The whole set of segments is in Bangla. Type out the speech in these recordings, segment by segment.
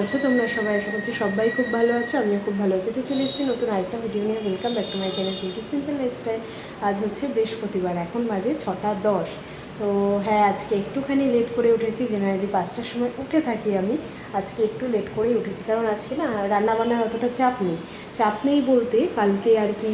আছো তোমরা সবাই? আশা করছি সবাই খুব ভালো আছো, আমিও খুব ভালো আছি। তো চলে এসেছি নতুন আরেকটা ভিডিও নিয়ে। Welcome back to my channel beauty simple lifestyle. আজ হচ্ছে বৃহস্পতিবার, এখন বাজে 6টা 10। তো হ্যাঁ, আজকে একটুখানি লেট করে উঠেছি। জেনারেলি 5টার সময় উঠে থাকি আমি, আজকে একটু লেট করেই উঠেছি, কারণ আজকে না রান্নাবান্নার অতটা চাপ নেই বলতে কালকে আর কি,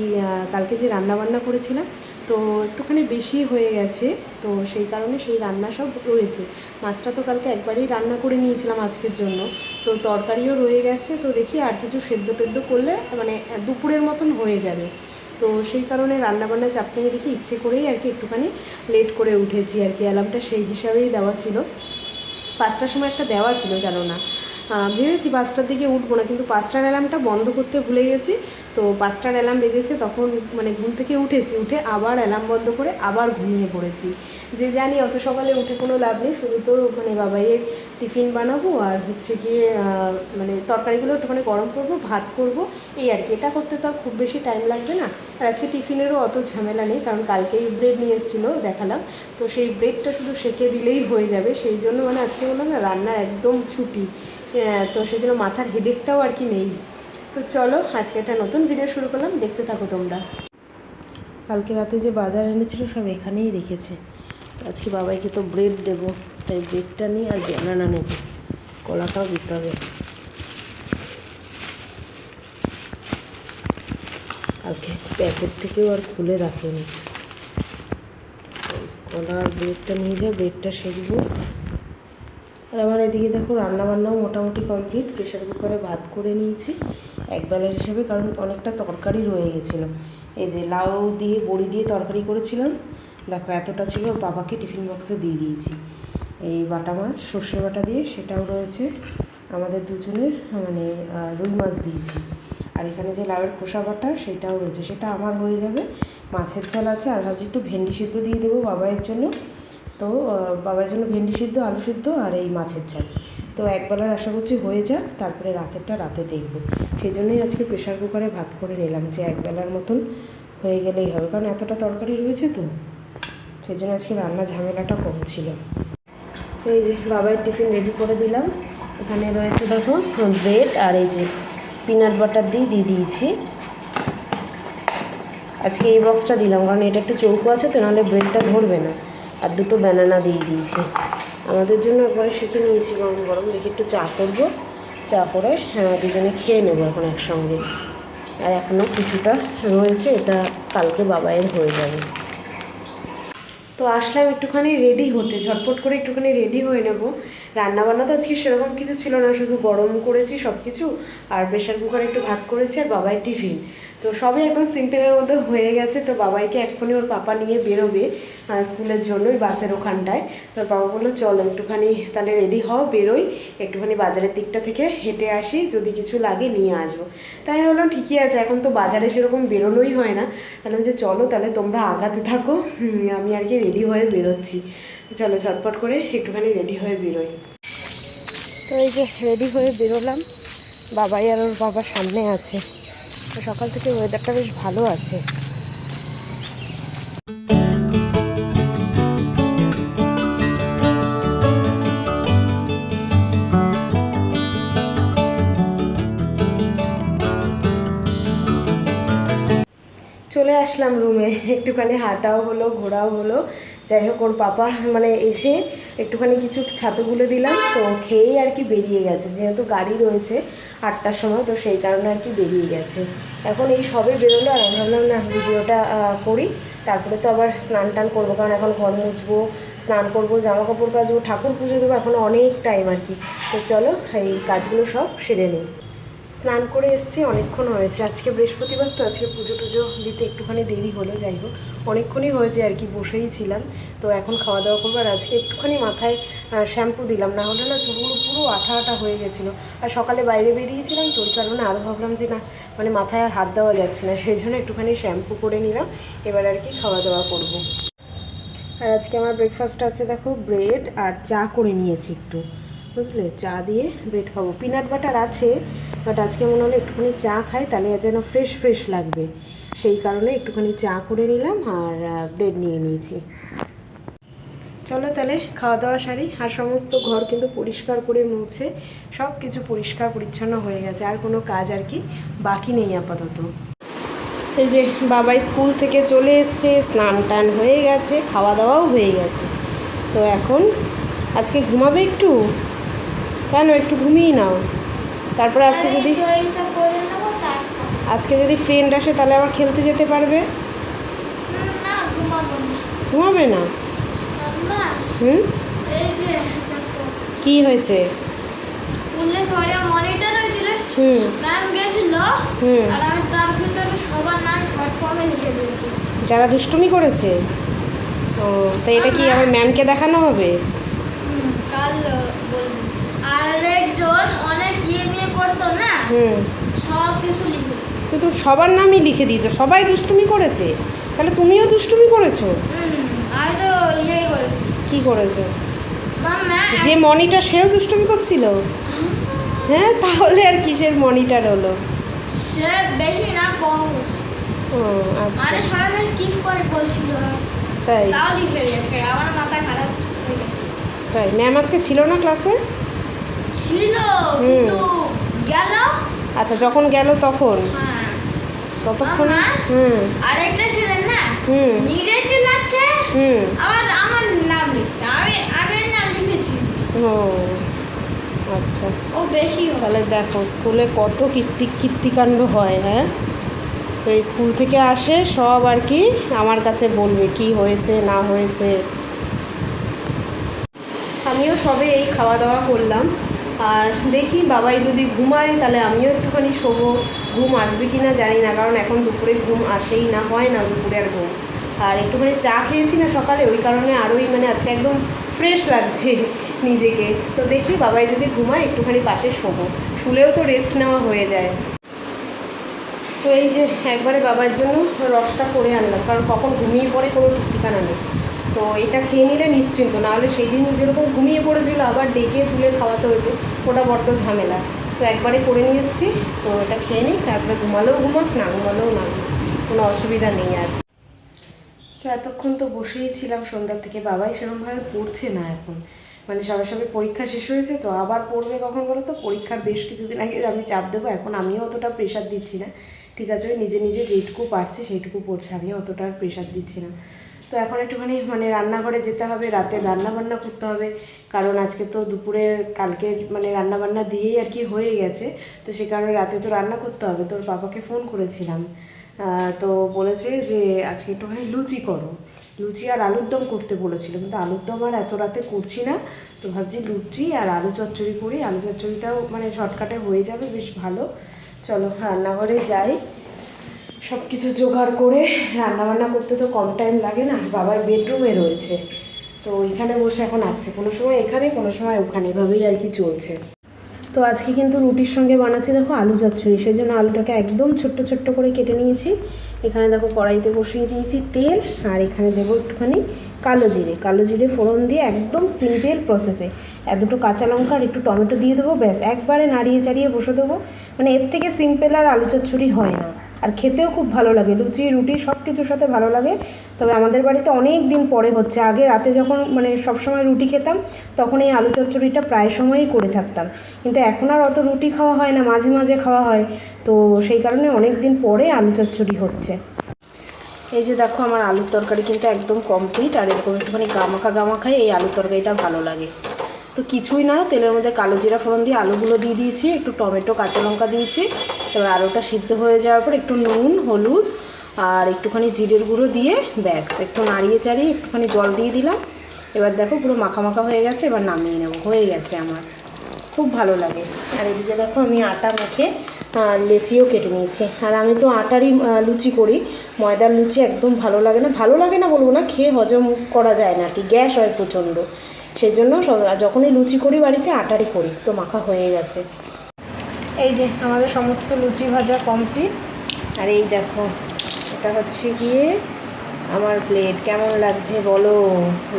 কালকে যে রান্নাবান্না করেছিলাম তো একটুখানি বেশি হয়ে গেছে। তো সেই কারণে সেই রান্না সব রয়েছে। মাছটা তো কালকে একবারেই রান্না করে নিয়েছিলাম আজকের জন্য, তো তরকারিও রয়ে গেছে। তো দেখি আর কিছু সেদ্ধ টেদ্ধ করলে মানে দুপুরের মতন হয়ে যাবে। তো সেই কারণে রান্নাবান্না চাপ নিয়ে দেখি ইচ্ছে করেই আর কি একটুখানি লেট করে উঠেছি আর কি। অ্যালার্মটা সেই হিসাবেই দেওয়া ছিল, 5টার সময় একটা দেওয়া ছিল জানো না। ভেবেছি 5টার দিকে উঠবো না, কিন্তু 5টার অ্যালার্মটা বন্ধ করতে ভুলে গেছি। তো 5টার অ্যালার্ম বেজেছে, তখন মানে ঘুম থেকে উঠেছি, উঠে আবার অ্যালার্ম বন্ধ করে আবার ঘুমিয়ে পড়েছি। যে জানি অত সকালে উঠে কোনো লাভ নেই, শুধু তো মানে বাবাইয়ের টিফিন বানাবো আর হচ্ছে গিয়ে মানে তরকারিগুলো একটুখানি গরম করবো, ভাত করব, এই আর কি। এটা করতে তো আর খুব বেশি টাইম লাগবে না। আর আজকে টিফিনেরও অত ঝামেলা নেই, কারণ কালকেই ব্রেড নিয়ে এসেছিলো দেখালাম। তো সেই ব্রেডটা শুধু সেঁকে দিলেই হয়ে যাবে। সেই জন্য মানে আজকে বললাম না, রান্নার একদম ছুটি। তো সেই জন্য মাথার হেডেকটাও আর কি নেই। তো চলো আজকে একটা নতুন ভিডিও শুরু করলাম, দেখতে থাকো তোমরা। কালকে রাতে যে বাজার এনেছিল সব এখানেই রেখেছে। আজকে বাবাইকে তো ব্রেড দেবো, তাই ব্রেডটা নিই আর ব্যানানা নেব, কলাটাও দিতে হবে। কালকে প্যাকেট থেকেও আর খুলে রাখেনি। কলা আর ব্রেডটা নিয়ে যাও, ব্রেডটা সেঁকবো। আর আমার এদিকে দেখো রান্নাবান্নাও মোটামুটি কমপ্লিট। প্রেশার কুকারে ভাত করে নিয়েছি একবেলার হিসেবে, কারণ অনেকটা তরকারি রয়ে গেছিলো। এই যে লাউ দিয়ে বড়ি দিয়ে তরকারি করেছিলাম, দেখো এতটা ছিল, বাবাকে টিফিন বক্সে দিয়ে দিয়েছি। এই বাটা মাছ সর্ষে বাটা দিয়ে সেটাও রয়েছে, আমাদের দুজনের মানে রুই মাছ দিয়েছি। আর এখানে যে লাউয়ের খোসা বাটা সেটাও রয়েছে, সেটা আমার হয়ে যাবে। মাছের ঝাল আছে, আর ভাবছি একটু ভেন্ডি সিদ্ধ দিয়ে দেবো বাবাইয়ের জন্য। তো বাবার জন্য ভেন্ডি সিদ্ধ, আলু সিদ্ধ আর এই মাছের ঝাল। তো একবেলার আশা করছি হয়ে যাক, তারপরে রাতেরটা রাতে দেখব। সেই জন্যই আজকে প্রেশার কুকারে ভাত করে নিলাম, যে একবেলার মতন হয়ে গেলেই হবে, কারণ এতটা তরকারি রয়েছে তো। সেই জন্য আজকে রান্না ঝামেলাটা কম ছিল। তো এই যে বাবার টিফিন রেডি করে দিলাম। এখানে রয়েছে দেখো ব্রেড, আর এই যে পিনাট বাটার দিয়ে দিয়েছি। আজকে এই বক্সটা দিলাম কারণ এটা একটু চৌকো আছে, তো নাহলে ব্রেডটা ধরবে না। আর দুটো ব্যানানা দিয়ে দিয়েছি। আমাদের জন্য একবারে শিখে নিয়েছি গরম গরম। দেখি একটু চা করবো, চা করে দুজনে খেয়ে নেবো এখন একসঙ্গে। আর এখনও কিছুটা রয়েছে, এটা কালকে বাবাইয়ের হয়ে যাবে। তো আসলাম একটুখানি রেডি হতে, ঝটপট করে একটুখানি রেডি হয়ে নেব। রান্নাবান্না তো আজকে সেরকম কিছু ছিল না, শুধু গরম করেছি সব কিছু, আর প্রেশার কুকারে একটু ভাত করেছি, আর বাবাইয়ের টিফিন। তো সবই একদম সিম্পলের মধ্যে হয়ে গেছে। তো বাবাইকে এক্ষুনি ওর পাপা নিয়ে বেরোবে স্কুলের জন্য, ওই বাসের ওখানটায়। তো বাবা বললো চলো একটুখানি তাহলে রেডি হও, বেরোই, একটুখানি বাজারের দিকটা থেকে হেঁটে আসি, যদি কিছু লাগে নিয়ে আসবো। তাই আমি বললাম ঠিকই আছে, এখন তো বাজারে সেরকম বেরোনোই হয় না। তাহলে যে চলো তাহলে তোমরা আগাতে থাকো, আমি আর কি রেডি হয়ে বেরোচ্ছি। চলো ঝটপট করে একটুখানি রেডি হয়ে বেরোই। তো এই যে রেডি হয়ে বেরোলাম, বাবাই আর ওর বাবা সামনে আছে। তো সকাল থেকে ওয়েদারটা বেশ ভালো আছে। চলে আসলাম রুমে, একটুখানি হাঁটাও হলো, ঘোরাও হলো। যাই হোক, ওর পাপা মানে এসে একটুখানি কিছু ছাতুগুলো দিলাম, তো খেয়েই আর কি বেরিয়ে গেছে। যেহেতু গাড়ি রয়েছে 8টার সময়, তো সেই কারণে আর কি বেরিয়ে গেছে। এখন এই সবে বেরোলো, আর আমি ভাবলাম না ভিডিওটা করি, তারপরে তো আবার স্নান টান করবো, কারণ এখন ঘর মুছবো, স্নান করবো, জামা কাপড় কাচবো, ঠাকুর পুজো দেবো, এখন অনেক টাইম আর কি। তো চলো এই কাজগুলো সব সেরে নিই। স্নান করে এসেছি, অনেকক্ষণ হয়েছে। আজকে বৃহস্পতিবার তো, আজকে পুজো টুজো দিতে একটুখানি দেরি হলো। যাই হোক, অনেকক্ষণই হয়েছে আর কি, বসেই ছিলাম। তো এখন খাওয়া দাওয়া করবো। আর আজকে একটুখানি মাথায় শ্যাম্পু দিলাম, না হলে না চুলগুলো পুরো আঠা আঠা হয়ে গেছিলো। আর সকালে বাইরে বেরিয়েছিলাম, তো ওই কারণে আরও ভাবলাম যে না, মানে মাথায় আর হাত দেওয়া যাচ্ছে না, সেই জন্য একটুখানি শ্যাম্পু করে নিলাম। এবার আর কি খাওয়া দাওয়া করবো। আর আজকে আমার ব্রেকফাস্ট আছে দেখো, ব্রেড আর চা করে নিয়েছি একটু, বুঝলে, চা দিয়ে ব্রেড খাবো। পিনাট বাটার আছে, বাট আজকে মনে হলো একটুখানি চা খাই, তাহলে যেন ফ্রেশ ফ্রেশ লাগবে। সেই কারণে একটুখানি চা করে নিলাম, আর ব্রেড নিয়ে নিয়েছি। চলো তাহলে খাওয়া দাওয়া সারি। আর সমস্ত ঘর কিন্তু পরিষ্কার করে মুছে সব কিছু পরিষ্কার পরিচ্ছন্ন হয়ে গেছে, আর কোনো কাজ আর কি বাকি নেই আপাতত। এই যে বাবা স্কুল থেকে চলে এসছে, স্নান টান হয়ে গেছে, খাওয়া দাওয়াও হয়ে গেছে। তো এখন আজকে ঘুমাবে একটু, কেন একটু ঘুমিয়ে নাও, তারপরে আজকে যদি ফ্রেন্ড আসে তাহলে আবার খেলতে যেতে পারবে। ঘুমাবে না? হুম, কি হয়েছে? যারা দুষ্টুমি করেছে? ও, তো এটা কি আবার ম্যামকে দেখানো হবে? কাল বলবো। আর একজন অনেক করতো না, সব কিছু লিখেছে। তো তুমি সবার নামই লিখে দিয়েছো, সবাই দুষ্টুমি করেছে, তাহলে তুমিও দুষ্টুমি করেছো? আমি তো করেছি। কি করেছো? যে মনিটর সেও দুষ্টুমি করছিল? হ্যাঁ, তাহলে আর কিসের মনিটর হলো? সে বেশি না কম। ও আচ্ছা, মানে সারাদিন কি করে বলছিল, তাই? তাও লিখে দিয়েছে। আমার মাথা খারাপ হয়ে গেছে। তাই? ম্যাম আজকে ছিল না ক্লাসে? ছিল, কিন্তু গেল। আচ্ছা, যখন গেল তখন? হ্যাঁ, ততক্ষণ? আরেকটা ছিলেন না, নিজে চিল্লাচ্ছে, আবার আমার নাম লিখছে, আমি নাম লিখেছি। ও আচ্ছা, ও বেশি। তাহলে দেখো স্কুলে কত কীর্তিকাণ্ড হয়। হ্যাঁ, তো স্কুল থেকে আসে সব আর কি আমার কাছে বলবে কি হয়েছে না হয়েছে। আমিও সবে এই খাওয়া দাওয়া করলাম, আর দেখি বাবাই যদি ঘুমায় তাহলে আমিও একটুখানি শোবো। ঘুম আসবে কি না জানি না, কারণ এখন দুপুরে ঘুম আসেই না, হয় না দুপুরে আর ঘুম। আর একটুখানি চা খেয়েছি না সকালে, ওই কারণে আরোই মানে আজকে একদম ফ্রেশ লাগছে নিজেকে। তো দেখি বাবাই যদি ঘুমায় একটুখানি পাশে শোবো, শুলেও তো রেস্ট নেওয়া হয়ে যায়। তো এই যে একবারে বাবার জন্য রসটা করে আনলাম, কারণ কখন ঘুমিয়ে পড়ে কোনো ঠিক ঠিকানা নেই। তো এটা খেয়ে নিলে নিশ্চিন্ত, নাহলে সেই দিন যেরকম ঘুমিয়ে পড়েছিল আবার ডেকে তুলে খাওয়াতে হয়েছে, ওটা বড্ড ঝামেলা। তো একবারে করে নিয়ে এসেছি, তো এটা খেয়ে নিই, তারপরে ঘুমালেও ঘুমাক, না ঘুমালেও না, কোনো অসুবিধা নেই আর। তো এতক্ষণ তো বসেই ছিলাম সন্ধ্যার থেকে, বাবাই সেরকমভাবে পড়ছে না এখন, মানে সবার সবে পরীক্ষা শেষ হয়েছে, তো আবার পড়বে কখন বলো তো? পরীক্ষার বেশ কিছুদিন আগে আমি চাপ দেবো, এখন আমিও অতটা প্রেশার দিচ্ছি না। ঠিক আছে, ওই নিজে নিজে যেইটুকু পারছে সেইটুকু পড়ছে, আমিও অতটা আর প্রেশার দিচ্ছি না। তো এখন একটুখানি মানে রান্নাঘরে যেতে হবে, রাতে রান্নাবান্না করতে হবে, কারণ আজকে তো দুপুরে কালকে মানে রান্নাবান্না দিয়েই আর কি হয়ে গেছে, তো সে কারণে রাতে তো রান্না করতে হবে। তোর বাবাকে ফোন করেছিলাম, তো বলেছে যে আজকে একটুখানি লুচি করো, লুচি আর আলুর দম করতে বলেছিল, কিন্তু আলুর দম আর এত রাতে করছি না, তো ভাবছি লুচি আর আলু চচ্চড়ি করি। আলু চচ্চড়িটাও মানে শর্টকাটে হয়ে যাবে, বেশ ভালো। চলো রান্নাঘরে যাই, সব কিছু জোগাড় করে। রান্নাবান্না করতে তো কম টাইম লাগে না, বাবার বেডরুমে রয়েছে, তো ওইখানে বসে এখন আসছে, কোনো সময় এখানে কোনো সময় ওখানে, এভাবেই আর কি চলছে। তো আজকে কিন্তু রুটির সঙ্গে বানাচ্ছি দেখো আলু চচ্চড়ি, সেই জন্য আলুটাকে একদম ছোট্ট ছোট্ট করে কেটে নিয়েছি। এখানে দেখো কড়াইতে বসিয়ে দিয়েছি তেল, আর এখানে দেবো একটুখানি কালো জিরে ফোড়ন দিয়ে একদম সিম্পল প্রসেসে দুটো কাঁচা লঙ্কা আর একটু টমেটো দিয়ে দেবো, ব্যাস একবারে নাড়িয়ে চাড়িয়ে বসে দেবো। মানে এর থেকে সিম্পল আর আলু চচ্চড়ি হয় না, আর খেতেও খুব ভালো লাগে, লুচি রুটি সব কিছুর সাথে ভালো লাগে। তবে আমাদের বাড়িতে অনেক দিন পরে হচ্ছে, আগে রাতে যখন মানে সবসময় রুটি খেতাম তখন এই আলু চচ্চড়িটা প্রায় সময়ই করে থাকতাম, কিন্তু এখন আর অত রুটি খাওয়া হয় না, মাঝে মাঝে খাওয়া হয়, তো সেই কারণে অনেক দিন পরে আলু চচ্চড়ি হচ্ছে। এই যে দেখো আমার আলুর তরকারি কিন্তু একদম কমপ্লিট, আর এরকম একটুখানি গামাখাই এই আলুর তরকারিটা ভালো লাগে। তো কিছুই না, তেলের মধ্যে কালো জিরা ফোড়ন দিয়ে আলুগুলো দিয়ে দিয়েছি, একটু টমেটো কাঁচা লঙ্কা দিয়েছি, এবার আলুটা সিদ্ধ হয়ে যাওয়ার পর একটু নুন হলুদ আর একটুখানি জিরের গুঁড়ো দিয়ে ব্যাস একটু নাড়িয়ে চাড়িয়ে একটুখানি জল দিয়ে দিলাম। এবার দেখো পুরো মাখা মাখা হয়ে গেছে, এবার নামিয়ে নেবো, হয়ে গেছে আমার, খুব ভালো লাগে। আর এদিকে দেখো আমি আটা মেখে লেচিও কেটে নিয়েছি, আর আমি তো আটারই লুচি করি, ময়দার লুচি একদম ভালো লাগে না বলবো না, খেয়ে হজম করা যায় না, কি গ্যাস হয় প্রচণ্ড, সেই জন্য যখনই লুচি করি বাড়িতে আটারই করি। তো মাখা হয়ে গেছে, এই যে আমাদের সমস্ত লুচি ভাজা কমপ্লিট। আর এই দেখো এটা হচ্ছে গিয়ে আমার প্লেট, কেমন লাগছে বলো?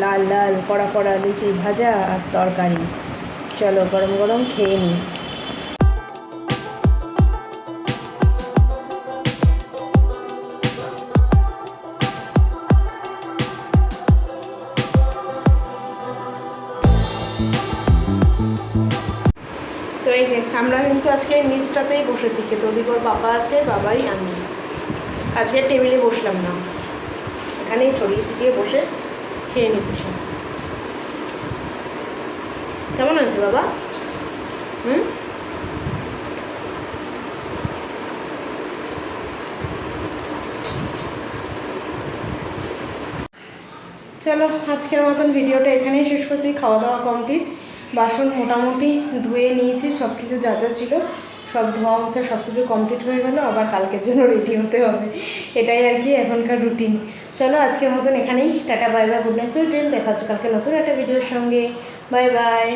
লাল লাল কড়া কড়া লুচি ভাজা আর তরকারি। চলো গরম গরম খেয়ে নিই। এই যে আমরা কিন্তু আজকে নিচটাতেই বসেছি খেতে, ওদিক ওর বাবা আছে, বাবাই আমি। আজকে টেবিলে বসলাম না, এখানেই ছড়িয়ে ছিটিয়ে বসে খেয়ে নিচ্ছি। কেমন আছে বাবা? চলো আজকের মতন ভিডিওটা এখানেই শেষ করছি। খাওয়া দাওয়া কমপ্লিট, বাসন মোটামুটি ধুয়ে নিয়েছি, সব কিছু যা যা ছিল সব ধোয়া মোছা সব কিছু কমপ্লিট হয়ে গেল। আবার কালকের জন্য রেডি হতে হবে, এটাই আর কি এখনকার রুটিন। চলো আজকের মতন এখানেই tata, bye bye, good night, sweet dream. দেখা হচ্ছে কালকে নতুন একটা ভিডিওর সঙ্গে। Bye bye.